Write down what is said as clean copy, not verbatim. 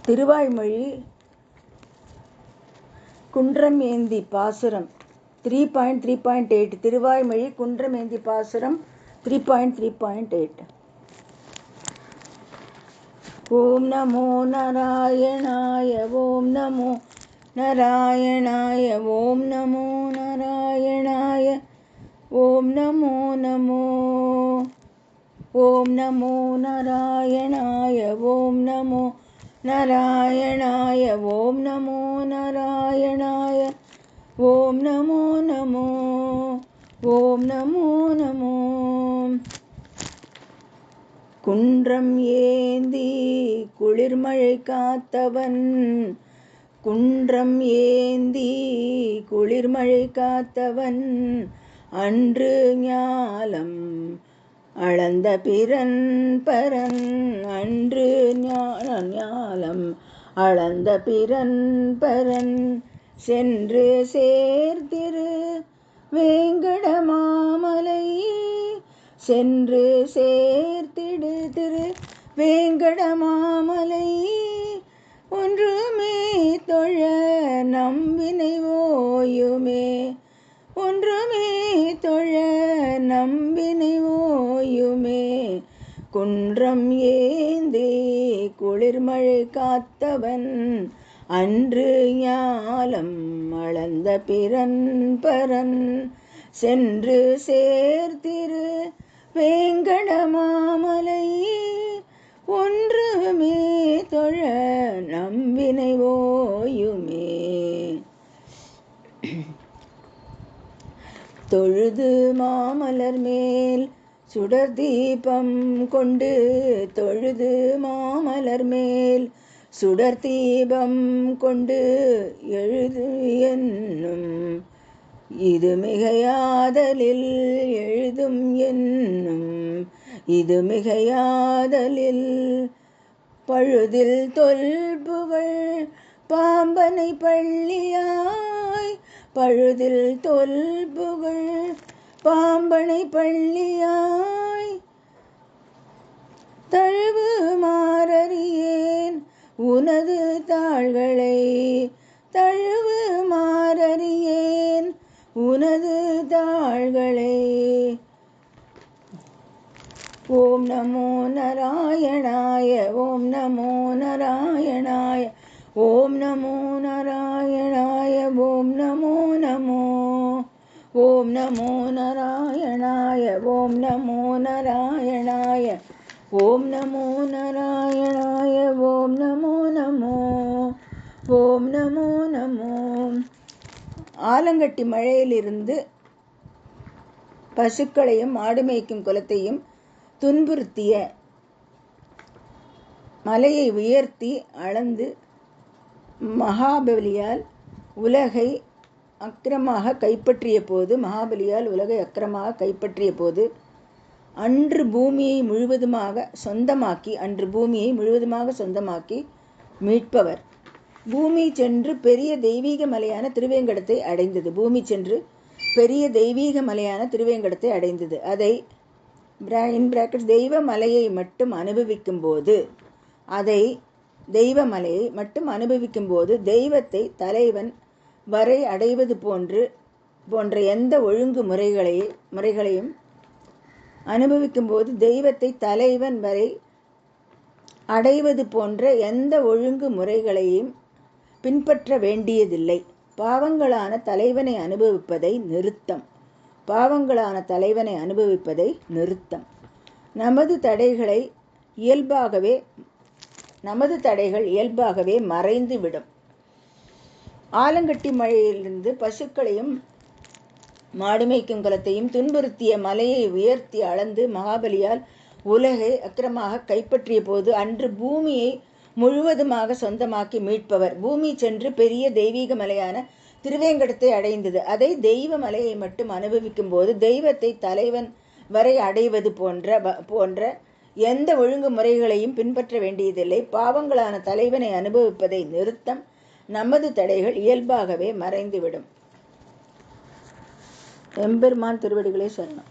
திருவாய்மொழி குன்றம் ஏந்தி பாசுரம் 3.3.8. திருவாய்மொழி குன்றம் ஏந்தி பாசுரம் 3.3.8. ஓம் நமோ நாராயணாய ஓம் நமோ நாராயணாய ஓம் நமோ நாராயணாய ஓம் நமோ நமோ ஓம் நமோ நாராயணாய ஓம் நமோ நாராயணாய ஓம் நமோ நாராயணாய ஓம் நமோ நமோ ஓம் நமோ நமோ. குன்றம் ஏந்தி குளிர்மழை காத்தவன் குன்றம் ஏந்தி குளிர்மழை காத்தவன் அன்று ஞாலம் அளந்த பிறன் பரன் அன்று ஞாலம் அளந்த பிறன் பரன் சென்று சேர்த்திரு வேங்கடமாமலை சென்று சேர்த்திடு திரு வேங்கடமாமலை ஒன்றுமே தொழ நம்பினை ஓயுமே ஒன்றுமே தொழ நம்பினை ஓயுமே. குன்றம் ஏந்தி குளிர்மழை காத்தவன் அன்று ஞாலம் அளந்த பிறன் பரன் சென்று சேர்த்திரு வேங்கடமாமலை ஒன்றுமே தொழ நம்பினை ஓயுமே. தொழுது மாமலர் மேல் சுடர் தீபம் கொண்டு தொழுது மாமலர் மேல் சுடர் தீபம் கொண்டு எழுது என்னும் இது மிகையாதலில் எழுதும் என்னும் இது மிகையாதலில் பழுதில் தொல்புகழ் பாம்பனை பள்ளியாய் பழுதில் தொல்புகழ் பாம்பனை பள்ளியாய் தழுவு மாறறியேன் உனது தாள்களை தழுவு மாறறியேன் உனது தாள்களை. ஓம் நமோ நாராயணாய ஓம் நமோ நாராயணாய ஓம் நமோ நாராயணாய ஓம் நமோ நமோ ஓம் நமோ நாராயணாய ஓம் நமோ நாராயணாய ஓம் நமோ நாராயணாய ஓம் நமோ நமோ ஓம் நமோ நமோ. ஆலங்கட்டி மழையிலிருந்து பசுக்களையும் மாடு மேய்க்கும் குலத்தையும் துன்புறுத்திய மலையை உயர்த்தி அளந்து மகாபலியால் உலகை அக்கிரமாக கைப்பற்றிய போது மகாபலியால் உலகை அக்கிரமாக கைப்பற்றிய போது அன்று பூமியை முழுவதுமாக சொந்தமாக்கி மீட்பவர். பூமி சென்று பெரிய தெய்வீக மலையான திருவேங்கடத்தை அடைந்தது. பூமி சென்று பெரிய தெய்வீக மலையான திருவேங்கடத்தை அடைந்தது. அதை தெய்வ மலையை மட்டும் அனுபவிக்கும் போது தெய்வத்தை தலைவன் வரை அடைவது போன்ற எந்த ஒழுங்கு முறைகளையும் அனுபவிக்கும் போது தெய்வத்தை தலைவன் வரை அடைவது போன்ற எந்த ஒழுங்கு முறைகளையும் பின்பற்ற வேண்டியதில்லை. பாவங்களான தலைவனை அனுபவிப்பதை நிறுத்தம். நமது தடைகள் இயல்பாகவே மறைந்துவிடும். ஆலங்கட்டி மழையிலிருந்து பசுக்களையும் மாடு மேய்க்கும் குலத்தையும் துன்புறுத்திய மலையை உயர்த்தி அளந்து மகாபலியால் உலகை அக்கிரமாக கைப்பற்றிய போது அன்று பூமியை முழுவதுமாக சொந்தமாக்கி மீட்பவர். பூமி சென்று பெரிய தெய்வீக மலையான திருவேங்கடத்தை அடைந்தது. அதை தெய்வ மலையை மட்டும் அனுபவிக்கும் போது தெய்வத்தை தலைவன் வரை அடைவது போன்ற எந்த ஒழுங்கு முறைகளையும் பின்பற்ற வேண்டியதில்லை. பாவங்களான தலைவனை அனுபவிப்பதை நிறுத்தம். நமது தடைகள் இயல்பாகவே மறைந்துவிடும். எம்பெருமான் திருவடிகளே சரணம்.